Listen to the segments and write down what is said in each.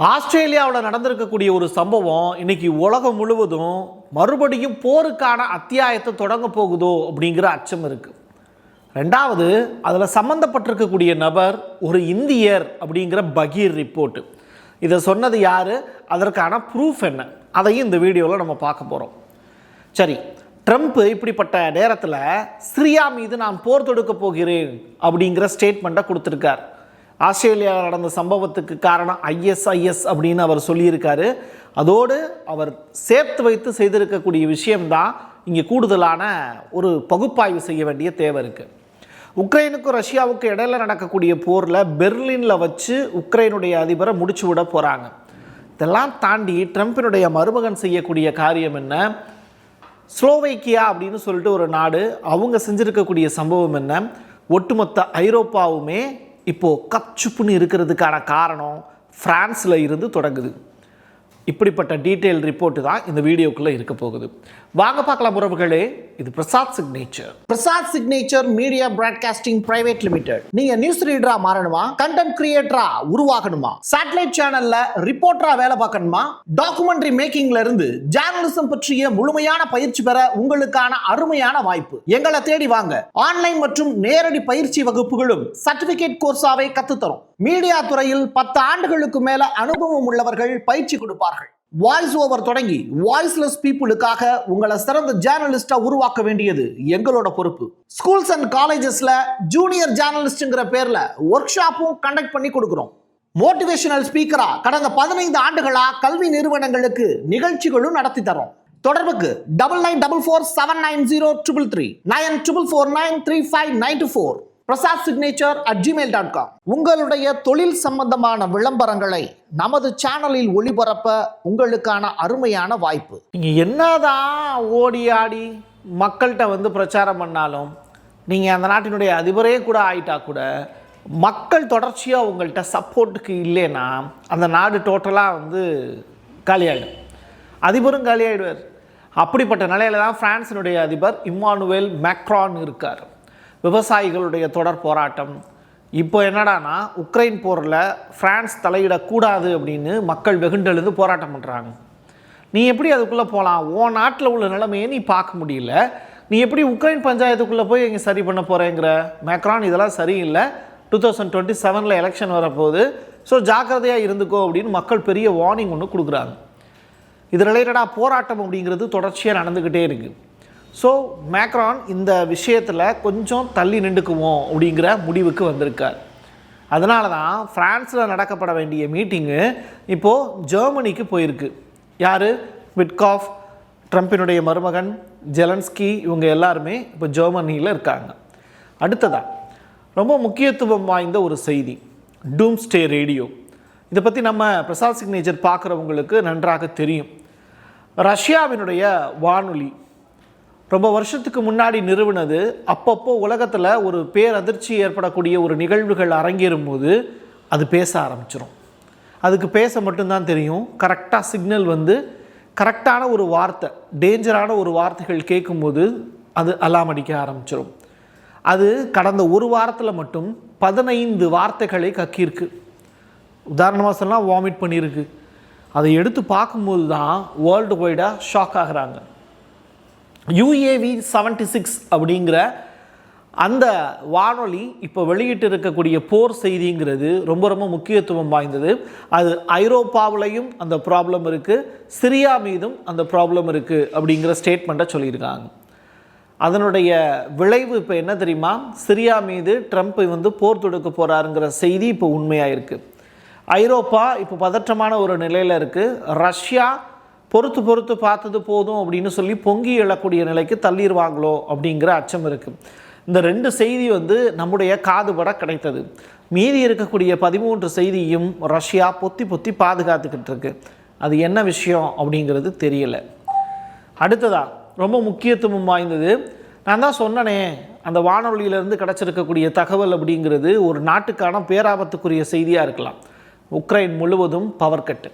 ஆஸ்திரேலியாவில் நடந்திருக்கக்கூடிய ஒரு சம்பவம் இன்னைக்கு உலகம் முழுவதும் மறுபடியும் போருக்கான அத்தியாயத்தை தொடங்க போகுதோ அப்படிங்கிற அச்சம் இருக்குது. ரெண்டாவது, அதில் சம்மந்தப்பட்டிருக்கக்கூடிய நபர் ஒரு இந்தியர் அப்படிங்கிற பகீர் ரிப்போர்ட்டு. இதை சொன்னது யார், அதற்கான ப்ரூஃப் என்ன, அதையும் இந்த வீடியோவில் நம்ம பார்க்க போகிறோம். சரி, ட்ரம்ப் இப்படிப்பட்ட நேரத்தில் சிரியா மீது நான் போர் தொடுக்க போகிறேன் அப்படிங்கிற ஸ்டேட்மெண்ட்டை கொடுத்துருக்கார். ஆஸ்திரேலியாவில் நடந்த சம்பவத்துக்கு காரணம் ISIS அப்படின்னு அவர் சொல்லியிருக்காரு. அதோடு அவர் சேர்த்து வைத்து செய்திருக்கக்கூடிய விஷயம்தான் இங்கே கூடுதலான ஒரு பகுப்பாய்வு செய்ய வேண்டிய தேவை இருக்குது. உக்ரைனுக்கும் ரஷ்யாவுக்கும் இடையில் நடக்கக்கூடிய போரில் பெர்லினில் வச்சு உக்ரைனுடைய அதிபரை முடிச்சு விட போகிறாங்க. இதெல்லாம் தாண்டி ட்ரம்பினுடைய மருமகன் செய்யக்கூடிய காரியம் என்ன, ஸ்லோவேக்கியா அப்படின்னு சொல்லிட்டு ஒரு நாடு, அவங்க செஞ்சுருக்கக்கூடிய சம்பவம் என்ன, ஒட்டுமொத்த ஐரோப்பாவுமே இப்போது கச்சுப்புன்னு இருக்கிறதுக்கான காரணம் ஃப்ரான்ஸில் இருந்து தொடங்குது. இப்படிப்பட்ட டீட்டெயில் ரிப்போர்ட்டு தான் இந்த வீடியோக்குள்ளே இருக்க போகுது. வாங்க பார்க்கலாம் உறவுகளே. இது Prasad signature media broadcasting private limited. நீங்க நியூஸ் ரீடரா மாறணுமா, கண்டென்ட் கிரியேட்டரா உருவாகணுமா, சேட்டலைட் சேனல்ல ரிப்போர்ட்டரா வேலை பார்க்கணுமா, டாக்குமெண்ட்ரி மேக்கிங்ல இருந்து ஜேர்னலிசம் பற்றிய முழுமையான பயிற்சி பெற உங்களுக்கான அருமையான வாய்ப்பு. எங்களை தேடி வாங்க. ஆன்லைன் மற்றும் நேரடி பயிற்சி வகுப்புகளும் சர்டிபிகேட் கோர்ஸாவே கத்துத்தரும். மீடியா துறையில் 10 ஆண்டுகளுக்கு மேல அனுபவம் உள்ளவர்கள் பயிற்சி கொடுப்பார்கள். வாய்ஸ் ஓவர் தொடங்கி வாய்ஸ்லெஸ் பீப்புளுக்காக உங்களை சிறந்த ஜேர்னலிஸ்டா உருவாக்க வேண்டியது எங்களோட பொறுப்பு. ஸ்கூல்ஸ் அண்ட் காலேஜஸ்ல ஜூனியர் ஜேர்னலிஸ்ட்ங்கிற பேர்ல ஒர்க் ஷாப்பும் கண்டக்ட் பண்ணி கொடுக்கிறோம். மோட்டிவேஷனல் ஸ்பீக்கரா கடந்த 15 ஆண்டுகளா கல்வி நிறுவனங்களுக்கு நிகழ்ச்சிகளும் நடத்தி தரோம். தொடர்புக்கு 9944790333 94493594 prasad@gmail.com. உங்களுடைய தொழில் சம்பந்தமான விளம்பரங்களை நமது சேனலில் ஒளிபரப்ப உங்களுக்கான அருமையான வாய்ப்பு. நீங்க என்னதான் ஓடி ஆடி மக்கள்கிட்ட பிரச்சாரம் பண்ணாலும், நீங்க அந்த நாட்டினுடைய அதிபரே கூட ஆயிட்டா கூட மக்கள் தொடர்ச்சியாக உங்கள்கிட்ட சப்போர்ட்டுக்கு இல்லைன்னா அந்த நாடு டோட்டலாக காலியாகிடும், அதிபரும் காலியாகிடுவார். அப்படிப்பட்ட நிலையில தான் பிரான்சினுடைய அதிபர் இம்மானுவேல் மேக்ரான் இருக்கார். விவசாயிகளுடைய தொடர் போராட்டம். இப்போ என்னடானா, உக்ரைன் போரில் பிரான்ஸ் தலையிடக்கூடாது அப்படின்னு மக்கள் வெகுண்டெழுந்து போராட்டம் பண்ணுறாங்க. நீ எப்படி அதுக்குள்ளே போகலாம்? உன் நாட்டில் உள்ள நிலைமையை நீ பார்க்க முடியல, நீ எப்படி உக்ரைன் பஞ்சாயத்துக்குள்ளே போய் இங்கே சரி பண்ண போகிறேங்கிற? மேக்ரான் இதெல்லாம் சரியில்லை, 2027 எலெக்ஷன் வரப்போகுது, ஸோ ஜாக்கிரதையாக இருந்துக்கோ அப்படின்னு மக்கள் பெரிய வார்னிங் ஒன்று கொடுக்குறாங்க. இது ரிலேட்டடாக போராட்டம் அப்படிங்கிறது தொடர்ச்சியாக நடந்துக்கிட்டே இருக்குது. ஸோ மேக்ரான் இந்த விஷயத்தில் கொஞ்சம் தள்ளி நின்றுக்குவோம் அப்படிங்கிற முடிவுக்கு வந்திருக்கார். அதனால தான் ஃப்ரான்ஸில் நடக்கப்பட வேண்டிய மீட்டிங்கு இப்போது ஜெர்மனிக்கு போயிருக்கு. யார்? விட்காஃப், ட்ரம்பினுடைய மருமகன், ஜெலன்ஸ்கி, இவங்க எல்லாருமே இப்போ ஜெர்மனியில் இருக்காங்க. அடுத்ததான் ரொம்ப முக்கியத்துவம் வாய்ந்த ஒரு செய்தி, டூம்ஸ்டே ரேடியோ. இதை பற்றி நம்ம பிரசாத் சிக்னேச்சர் பார்க்குறவங்களுக்கு நன்றாக தெரியும். ரஷ்யாவினுடைய வானொலி ரொம்ப வருஷத்துக்கு முன்னாடி நிறுவனது. அப்பப்போ உலகத்தில் ஒரு பேரதிர்ச்சி ஏற்படக்கூடிய ஒரு நிகழ்வுகள் அரங்கேறும் போது அது பேச ஆரம்பிச்சிடும். அதுக்கு பேச மட்டும்தான் தெரியும். கரெக்டாக சிக்னல் கரெக்டான ஒரு வார்த்தை, டேஞ்சரான ஒரு வார்த்தைகள் கேட்கும்போது அது அலாம் அடிக்க ஆரம்பிச்சிடும். அது கடந்த ஒரு வாரத்தில் மட்டும் 15 வார்த்தைகளை கக்கியிருக்கு. உதாரணமாக சொன்னால் வாமிட் பண்ணியிருக்கு. அதை எடுத்து பார்க்கும்போது தான் வேர்ல்டு வைடாக ஷாக் ஆகிறாங்க. UAV 76 அப்படிங்கிற அந்த வானொலி இப்போ வெளியிட்டு இருக்கக்கூடிய போர் செய்திங்கிறது ரொம்ப ரொம்ப முக்கியத்துவம் வாய்ந்தது. அது ஐரோப்பாவிலையும் அந்த ப்ராப்ளம் இருக்குது, சிரியா மீதும் அந்த ப்ராப்ளம் இருக்குது அப்படிங்கிற ஸ்டேட்மெண்ட்டை சொல்லியிருக்காங்க. அதனுடைய விளைவு இப்போ என்ன தெரியுமா? சிரியா மீது ட்ரம்ப் போர் தொடுக்க போகிறாருங்கிற செய்தி இப்போ உண்மையாக இருக்குது. ஐரோப்பா இப்போ பதற்றமான ஒரு நிலையில் இருக்குது. ரஷ்யா பொறுத்து பார்த்தது போதும் அப்படின்னு சொல்லி பொங்கி எழக்கூடிய நிலைக்கு தள்ளிடுவாங்களோ அப்படிங்கிற அச்சம் இருக்குது. இந்த 2 செய்தி நம்முடைய காதுபட கிடைத்தது. மீதி இருக்கக்கூடிய 13 செய்தியும் ரஷ்யா பொத்தி பாதுகாத்துக்கிட்டு இருக்கு. அது என்ன விஷயம் அப்படிங்கிறது தெரியல. அடுத்ததாக ரொம்ப முக்கியத்துவம் வாய்ந்தது, நான் தான் சொன்னனே, அந்த வானொலியிலேருந்து கிடச்சிருக்கக்கூடிய தகவல் அப்படிங்கிறது ஒரு நாட்டுக்கான பேராபத்துக்குரிய செய்தியாக இருக்கலாம். உக்ரைன் முழுவதும் பவர் கட்டு,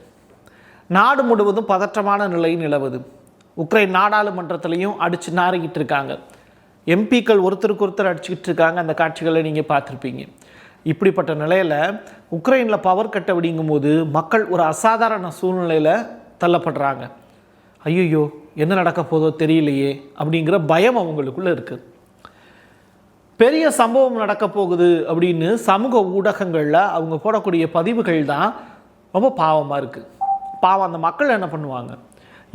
நாடு முழுவதும் பதற்றமான நிலை நிலவுது. உக்ரைன் நாடாளுமன்றத்திலையும் அடித்து நாறிக்கிட்டு இருக்காங்க. எம்பிக்கள் ஒருத்தருக்கு ஒருத்தர் அடிச்சுக்கிட்டு இருக்காங்க. அந்த காட்சிகளை நீங்கள் பார்த்துருப்பீங்க. இப்படிப்பட்ட நிலையில் உக்ரைனில் பவர் கட் அப்படிங்கும்போது மக்கள் ஒரு அசாதாரண சூழ்நிலையில் தள்ளப்படுறாங்க. ஐயோ என்ன நடக்க போதோ தெரியலையே அப்படிங்கிற பயம் அவங்களுக்குள்ளே இருக்குது. பெரிய சம்பவம் நடக்க போகுது அப்படின்னு சமூக ஊடகங்களில் அவங்க போடக்கூடிய பதிவுகள் தான் ரொம்ப பாவமாக இருக்குது. பாவம் அந்த மக்கள் என்ன பண்ணுவாங்க?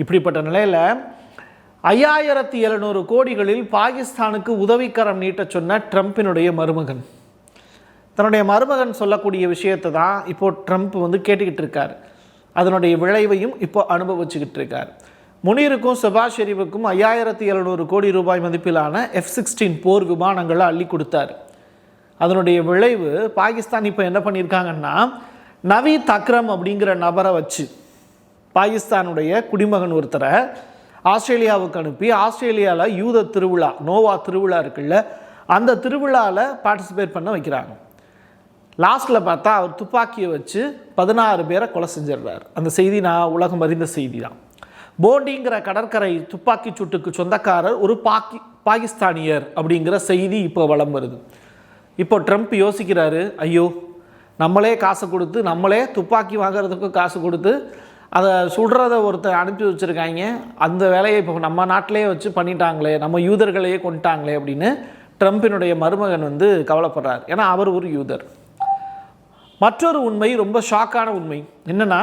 இப்படிப்பட்ட நிலையில் 5700 கோடிகளில் பாகிஸ்தானுக்கு உதவிக்கரம் நீட்ட சொன்ன ட்ரம்ப்பினுடைய மருமகன், தன்னுடைய மருமகன் சொல்லக்கூடிய விஷயத்தை தான் இப்போது ட்ரம்ப் வந்து கேட்டுக்கிட்டு இருக்கார். அதனுடைய விளைவையும் இப்போ அனுபவிச்சுக்கிட்டு இருக்கார். முனீருக்கும் ஷெபாஸ் ஷெரீஃபுக்கும் 5700 கோடி ரூபாய் மதிப்பிலான F-16 போர் விமானங்களை அள்ளி கொடுத்தார். அதனுடைய விளைவு பாகிஸ்தான் இப்போ என்ன பண்ணியிருக்காங்கன்னா, நவீத் அக்ரம் அப்படிங்கிற நபரை வச்சு பாகிஸ்தானுடைய குடிமகன் ஒருத்தரை ஆஸ்திரேலியாவுக்கு அனுப்பி ஆஸ்திரேலியாவில் யூத திருவிழா, நோவா திருவிழா இருக்குல்ல, அந்த திருவிழாவில் பார்ட்டிசிபேட் பண்ண வைக்கிறாங்க. லாஸ்ட்டில் பார்த்தா அவர் துப்பாக்கியை வச்சு 16 பேரை கொலை செஞ்சிடுறார். அந்த செய்தி நான் உலகம் அறிந்த செய்தி தான். போண்டிங்கிற கடற்கரை துப்பாக்கி சூட்டுக்கு சொந்தக்காரர் ஒரு பாகிஸ்தானியர் அப்படிங்கிற செய்தி இப்போ வலம் வருது. இப்போ ட்ரம்ப் யோசிக்கிறாரு, ஐயோ நம்மளே காசு கொடுத்து, நம்மளே துப்பாக்கி வாங்குறதுக்கு காசு கொடுத்து அதை சுடுறத ஒருத்தர் அனுப்பி வச்சுருக்காங்க, அந்த வேலையை இப்போ நம்ம நாட்டிலே வச்சு பண்ணிட்டாங்களே, நம்ம யூதர்களையே கொண்டுட்டாங்களே அப்படின்னு ட்ரம்ப்பினுடைய மருமகன் வந்து கவலைப்படுறார். ஏன்னா அவர் ஒரு யூதர். மற்றொரு உண்மை, ரொம்ப ஷாக்கான உண்மை என்னென்னா,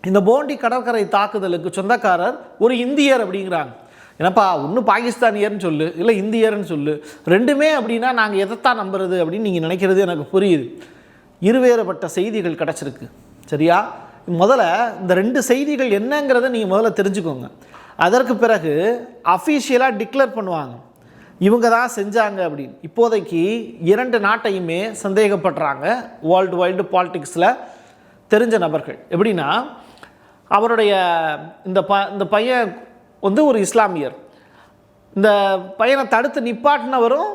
இந்த போண்டி கடற்கரை தாக்குதலுக்கு சொந்தக்காரர் ஒரு இந்தியர் அப்படிங்கிறாங்க. ஏன்னாப்பா ஒன்று பாகிஸ்தானியர்னு சொல்லு, இல்லை இந்தியர்னு சொல்லு, ரெண்டுமே அப்படின்னா நாங்கள் எதைத்தான் நம்புறது அப்படின்னு நீங்கள் நினைக்கிறது எனக்கு புரியுது. இருவேறுபட்ட செய்திகள் கிடச்சிருக்கு. சரியா? முதல்ல இந்த 2 செய்திகள் என்னங்கிறத நீங்கள் முதல்ல தெரிஞ்சுக்கோங்க. அதற்கு பிறகு அஃபீஷியலாக டிக்ளேர் பண்ணுவாங்க இவங்க தான் செஞ்சாங்க அப்படின்னு. இப்போதைக்கு 2 நாட்டையுமே சந்தேகப்படுறாங்க வேர்ல்டு வைல்டு பாலிட்டிக்ஸில் தெரிஞ்ச நபர்கள். எப்படின்னா, அவருடைய இந்த பையன் வந்து ஒரு இஸ்லாமியர், இந்த பையனை தடுத்து நிப்பாட்டினவரும்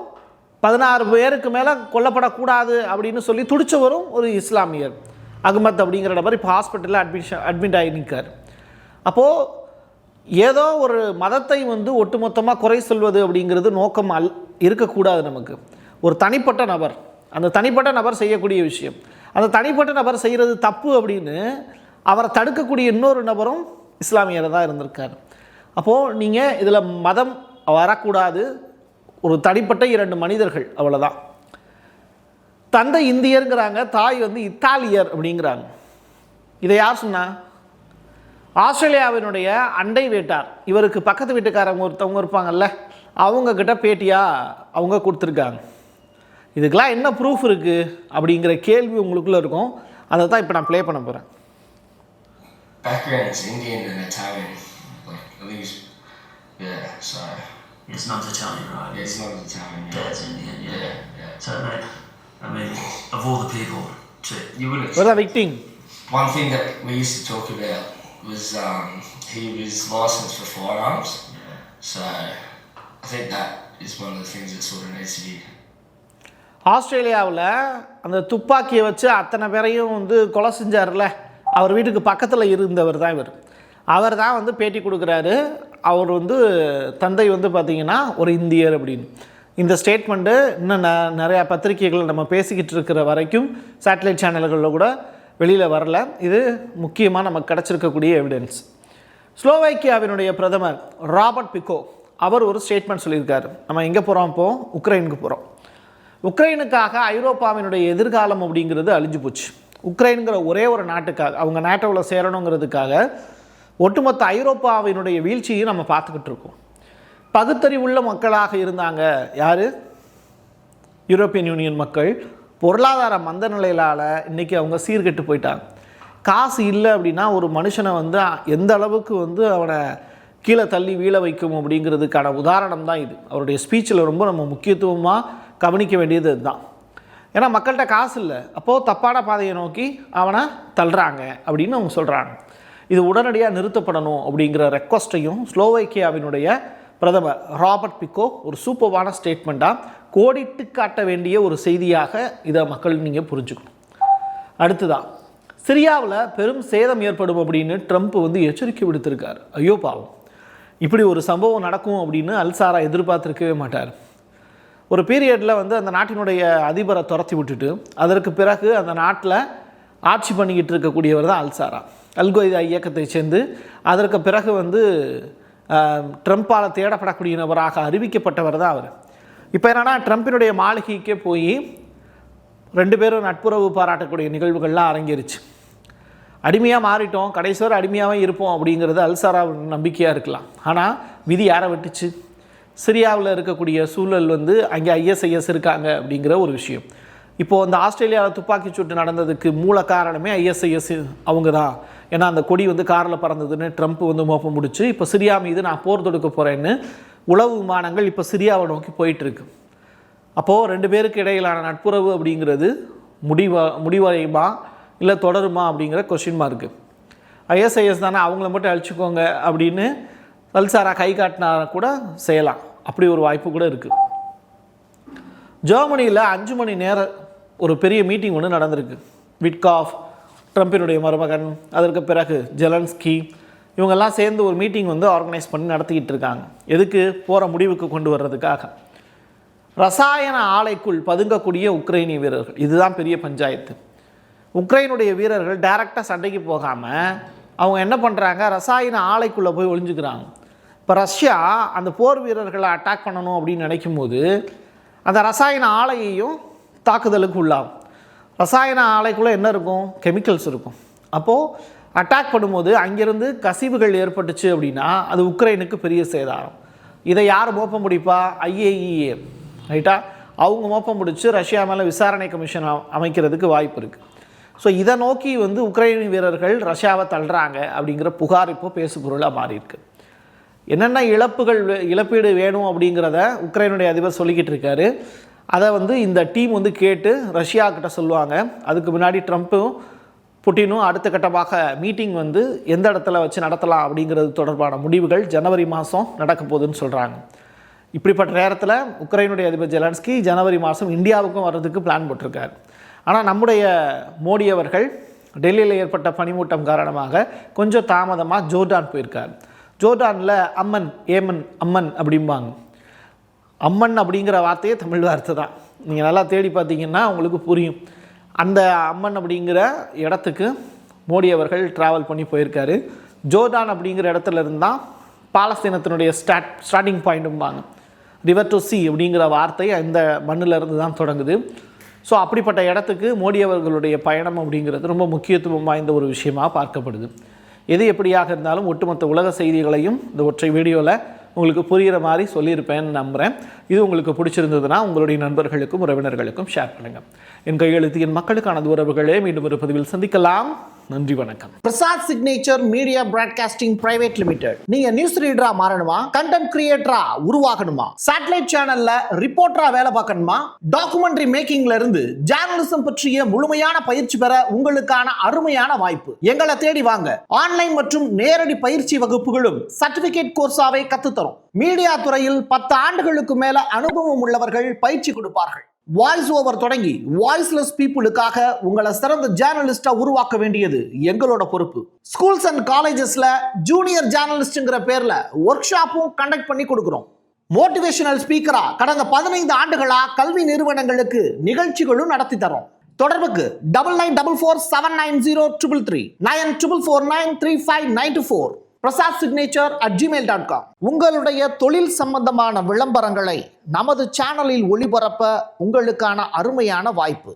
16 பேருக்கு மேலே கொல்லப்படக்கூடாது அப்படின்னு சொல்லி துடிச்சவரும் ஒரு இஸ்லாமியர், அகமத் அப்படிங்கிற நபர் இப்போ ஹாஸ்பிட்டலில் அட்மிட் ஆகி நிற்கார். அப்போது ஏதோ ஒரு மதத்தை வந்து ஒட்டுமொத்தமாக குறை சொல்வது அப்படிங்கிறது நோக்கம் இருக்கக்கூடாது. நமக்கு ஒரு தனிப்பட்ட நபர், அந்த தனிப்பட்ட நபர் செய்யக்கூடிய விஷயம், அந்த தனிப்பட்ட நபர் செய்கிறது தப்பு அப்படின்னு அவரை தடுக்கக்கூடிய இன்னொரு நபரும் இஸ்லாமியராக தான் இருந்திருக்கார். அப்போது நீங்கள் இதில் மதம் வரக்கூடாது, ஒரு தனிப்பட்ட 2 மனிதர்கள், அவ்வளோதான். தந்தை இந்தியருங்கிறாங்க, தாய் வந்து இத்தாலியர் அப்படிங்கிறாங்க. இதை யார் சொன்னா? ஆஸ்திரேலியாவினுடைய அண்டை வீட்டார், இவருக்கு பக்கத்து வீட்டுக்காரங்க ஒருத்தவங்க இருப்பாங்கல்ல, அவங்கக்கிட்ட பேட்டியாக அவங்க கொடுத்துருக்காங்க. இதுக்கெல்லாம் என்ன ப்ரூஃப் இருக்குது அப்படிங்கிற கேள்வி உங்களுக்குள்ளே இருக்கும். அதை தான் இப்போ நான் ப்ளே பண்ண போகிறேன். Background is Indian and Italian, like at least, yeah. So it's not Italian, right? Yeah, it's not Italian. Yeah. Dad's Indian, yeah. Yeah. So mate, I mean, of all the people, you wouldn't. What are victim? One thing that we used to talk about was he was licensed for firearms. Yeah. So I think that is one of the things that sort of needs to be. ஆஸ்திரேலியாவில் அந்த துப்பாக்கியை வச்சு அத்தனை பேரையும் வந்து கொலை செஞ்சார்ல, அவர் வீட்டுக்கு பக்கத்தில் இருந்தவர் தான் இவர். அவர் தான் வந்து பேட்டி கொடுக்குறாரு. அவர் வந்து தந்தை வந்து பார்த்திங்கன்னா ஒரு இந்தியர் அப்படின்னு. இந்த ஸ்டேட்மெண்ட்டு இன்னும் நிறையா பத்திரிகைகள் நம்ம பேசிக்கிட்டு இருக்கிற வரைக்கும் சேட்டலைட் சேனல்களில் கூட வெளியில் வரல. இது முக்கியமாக நமக்கு கிடச்சிருக்கக்கூடிய எவிடன்ஸ். ஸ்லோவேக்கியாவினுடைய பிரதமர் ராபர்ட் பிகோ அவர் ஒரு ஸ்டேட்மெண்ட் சொல்லியிருக்காரு. நம்ம எங்கே போகிறோம்? இப்போது உக்ரைனுக்கு போகிறோம். உக்ரைனுக்காக ஐரோப்பாவினுடைய எதிர்காலம் அப்படிங்கிறது அழிஞ்சு போச்சு. உக்ரைனுங்கிற ஒரே ஒரு நாட்டுக்காக, அவங்க நேட்டோவில் சேரணுங்கிறதுக்காக ஒட்டுமொத்த ஐரோப்பாவினுடைய வீழ்ச்சியை நம்ம பார்த்துக்கிட்டு இருக்கோம். பகுத்தறிவுள்ள மக்களாக இருந்தாங்க யார்? யூரோப்பியன் யூனியன் மக்கள். பொருளாதார மந்த நிலையிலால் இன்றைக்கி அவங்க சீர்கெட்டு போயிட்டாங்க. காசு இல்லை அப்படின்னா ஒரு மனுஷனை வந்து எந்த அளவுக்கு வந்து அவனை கீழே தள்ளி வீழ வைக்கும் அப்படிங்கிறதுக்கான உதாரணம் தான் இது. அவருடைய ஸ்பீச்சில் ரொம்ப நம்ம முக்கியத்துவமாக கவனிக்க வேண்டியது இதுதான். ஏன்னா மக்கள்கிட்ட காசு இல்லை, அப்போது தப்பான பாதையை நோக்கி அவனை தள்ளுறாங்க அப்படின்னு அவங்க சொல்கிறாங்க. இது உடனடியாக நிறுத்தப்படணும் அப்படிங்கிற ரெக்வஸ்ட்டையும் ஸ்லோவேக்கியாவினுடைய பிரதமர் ராபர்ட் பிகோ ஒரு சூப்பர்வான ஸ்டேட்மெண்ட்டாக கோடிட்டு காட்ட வேண்டிய ஒரு செய்தியாக இதை மக்கள் நீங்கள் புரிஞ்சுக்கணும். அடுத்ததான், சிரியாவில் பெரும் சேதம் ஏற்படும் அப்படின்னு ட்ரம்ப் வந்து எச்சரிக்கை விடுத்திருக்கார். ஐயோ பாவம், இப்படி ஒரு சம்பவம் நடக்கும் அப்படின்னு அல்சாரா எதிர்பார்த்துருக்கவே மாட்டார். ஒரு பீரியடில் வந்து அந்த நாட்டினுடைய அதிபரை துரத்தி விட்டுட்டு அதற்கு பிறகு அந்த நாட்டில் ஆட்சி பண்ணிக்கிட்டு இருக்கக்கூடியவர் தான் அல்சாரா. அல்கொய்தா இயக்கத்தை சேர்ந்து அதற்கு பிறகு வந்து ட்ரம்ப்பால் தேடப்படக்கூடிய நபராக அறிவிக்கப்பட்டவர் தான் அவர். இப்போ என்னென்னா ட்ரம்ப்பினுடைய மாளிகைக்கே போய் 2 பேரும் நட்புறவு பாராட்டக்கூடிய நிகழ்வுகள்லாம் அரங்கேறிச்சு. அடிமையாக மாறிட்டோம், கடைசி வரை அடிமையாகவே இருப்போம் அப்படிங்கிறது அல்சாரா நம்பிக்கையாக இருக்கலாம். ஆனால் விதி யாரை விட்டுச்சு? சிரியாவில் இருக்கக்கூடிய சூழல் வந்து அங்கே ISIS இருக்காங்க அப்படிங்கிற ஒரு விஷயம். இப்போது அந்த ஆஸ்திரேலியாவில் துப்பாக்கி சூட்டு நடந்ததுக்கு மூல காரணமே ISIS அவங்க தான். ஏன்னா அந்த கொடி வந்து காரில் பறந்ததுன்னு ட்ரம்ப் வந்து மோப்பம் முடிச்சு இப்போ சிரியா மீது நான் போர் தொடுக்க போகிறேன்னு உளவு விமானங்கள் இப்போ சிரியாவை நோக்கி போயிட்டுருக்கு. அப்போது 2 பேருக்கு இடையிலான நட்புறவு அப்படிங்கிறது முடிவடையுமா இல்லை தொடருமா அப்படிங்கிற கொஸ்டின் மார்க்கு. ISIS தானே, அவங்கள மட்டும் அழிச்சுக்கோங்க அப்படின்னு அல்சாரா கை காட்டினா கூட செய்யலாம். அப்படி ஒரு வாய்ப்பு கூட இருக்குது. ஜெர்மனியில் 5 மணி நேரம் ஒரு பெரிய மீட்டிங் ஒன்று நடந்திருக்கு. விட்காஃப், ட்ரம்பினுடைய மருமகன், அதற்கு பிறகு ஜெலன்ஸ்கி இவங்கெல்லாம் சேர்ந்து ஒரு மீட்டிங் வந்து ஆர்கனைஸ் பண்ணி நடத்திக்கிட்டு இருக்காங்க. எதுக்கு? போகிற முடிவுக்கு கொண்டு வர்றதுக்காக. ரசாயன ஆலைக்குள் பதுங்கக்கூடிய உக்ரைனிய வீரர்கள், இதுதான் பெரிய பஞ்சாயத்து. உக்ரைனுடைய வீரர்கள் டைரெக்டாக சண்டைக்கு போகாமல் அவங்க என்ன பண்ணுறாங்க, ரசாயன ஆலைக்குள்ளே போய் ஒளிஞ்சுக்கிறாங்க. இப்போ ரஷ்யா அந்த போர் வீரர்களை அட்டாக் பண்ணணும் அப்படின்னு நினைக்கும் போது அந்த ரசாயன ஆலையையும் தாக்குதலுக்கு உள்ளாகும். ரசாயன ஆலைக்குள்ளே என்ன இருக்கும்? கெமிக்கல்ஸ் இருக்கும். அப்போது அட்டாக் பண்ணும்போது அங்கேருந்து கசிவுகள் ஏற்பட்டுச்சு அப்படின்னா அது உக்ரைனுக்கு பெரிய சேதாரம். இதை யார் மோப்பம் முடிப்பா? IAEA, ரைட்டா? அவங்க மோப்பம் முடிச்சு ரஷ்யா மேலே விசாரணை கமிஷன் அமைக்கிறதுக்கு வாய்ப்பு இருக்குது. ஸோ இதை நோக்கி வந்து உக்ரைன் வீரர்கள் ரஷ்யாவை தள்ளுறாங்க அப்படிங்கிற புகார் இப்போ பேசுபொருளாக மாறியிருக்கு. என்னென்ன இழப்பீடு வேணும் அப்படிங்கிறத உக்ரைனுடைய அதிபர் சொல்லிக்கிட்டு இருக்காரு. அதை வந்து இந்த டீம் வந்து கேட்டு ரஷ்யா கிட்ட சொல்லுவாங்க. அதுக்கு முன்னாடி ட்ரம்ப்பும் புட்டினும் அடுத்த கட்டமாக மீட்டிங் வந்து எந்த இடத்துல வச்சு நடத்தலாம் அப்படிங்கிறது தொடர்பான முடிவுகள் ஜனவரி மாதம் நடக்க போகுதுன்னு சொல்கிறாங்க. இப்படிப்பட்ட நேரத்தில் உக்ரைனுடைய அதிபர் ஜெலன்ஸ்கி ஜனவரி மாதம் இந்தியாவுக்கும் வர்றதுக்கு பிளான் போட்டிருக்காரு. ஆனால் நம்முடைய மோடி அவர்கள் டெல்லியில் ஏற்பட்ட பனிமூட்டம் காரணமாக கொஞ்சம் தாமதமாக ஜோர்டான் போயிருக்கார். ஜோர்டானில் அம்மன் அப்படிம்பாங்க. அம்மன் அப்படிங்கிற வார்த்தையே தமிழ் வார்த்தை தான். நீங்கள் நல்லா தேடி பார்த்தீங்கன்னா உங்களுக்கு புரியும். அந்த அம்மன் அப்படிங்கிற இடத்துக்கு மோடி அவர்கள் ட்ராவல் பண்ணி போயிருக்காரு. ஜோர்டான் அப்படிங்கிற இடத்துல இருந்தால் பாலஸ்தீனத்தினுடைய ஸ்டார்டிங் பாயிண்ட்டும்பாங்க. ரிவர் டு சி அப்படிங்கிற வார்த்தை அந்த மண்ணில் இருந்து தான் தொடங்குது. ஸோ அப்படிப்பட்ட இடத்துக்கு மோடி அவர்களுடைய பயணம் அப்படிங்கிறது ரொம்ப முக்கியத்துவம் வாய்ந்த ஒரு விஷயமாக பார்க்கப்படுது. எது எப்படியாக இருந்தாலும் ஒட்டுமொத்த உலக செய்திகளையும் இந்த ஒற்றை வீடியோவில் உங்களுக்கு புரிகிற மாதிரி சொல்லியிருப்பேன்னு நம்புகிறேன். இது உங்களுக்கு பிடிச்சிருந்ததுன்னா உங்களுடைய நண்பர்களுக்கும் உறவினர்களுக்கும் ஷேர் பண்ணுங்கள். என் கையெழுத்து என் மக்களுக்கான உறவுகளே. மீண்டும் ஒரு பதிவில் சந்திக்கலாம். நன்றி, வணக்கம். Prasad signature media broadcasting private limited. நீங்க நியூஸ் ரீடரா மாறணுமா? கண்டென்ட் கிரியேட்டரா உருவாகணுமா? சேட்டலைட் சேனல்ல ரிப்போர்ட்டரா வேலை பார்க்கணுமா? டாக்குமெண்ட்ரி மேக்கிங்ல இருந்து ஜேர்னலிசம் பற்றிய முழுமையான பயிற்சி பெற உங்களுக்கான அருமையான வாய்ப்பு. எங்களை தேடி வாங்க. ஆன்லைன் மற்றும் நேரடி பயிற்சி வகுப்புகளும் சர்டிபிகேட் கோர்ஸாவே கத்துத்தரும். மீடியா துறையில் 10 ஆண்டுகளுக்கு மேல அனுபவம் உள்ளவர்கள் பயிற்சி கொடுப்பார்கள். வாய்ஸ் ஓவர் தொடங்கி வாய்ஸ்லெஸ் பீப்புளுக்காக உங்களை சிறந்த ஜேர்னலிஸ்டா உருவாக்க வேண்டியது எங்களோட பொறுப்பு. ஸ்கூல்ஸ் அண்ட் காலேஜஸ்ல ஜூனியர் ஜேர்னலிஸ்ட்ங்கிற பேர்ல ஒர்க் ஷாப்பும் கண்டக்ட் பண்ணி கொடுக்கிறோம். மோட்டிவேஷனல் ஸ்பீக்கரா கடந்த 15 ஆண்டுகளா கல்வி நிறுவனங்களுக்கு நிகழ்ச்சிகளும் நடத்தி தரோம். தொடர்புக்கு 9944790333 94493594 prasad.signature@gmail.com. உங்களுடைய தொழில் சம்பந்தமான விளம்பரங்களை நமது சேனலில் ஒளிபரப்ப உங்களுக்கான அருமையான வாய்ப்பு.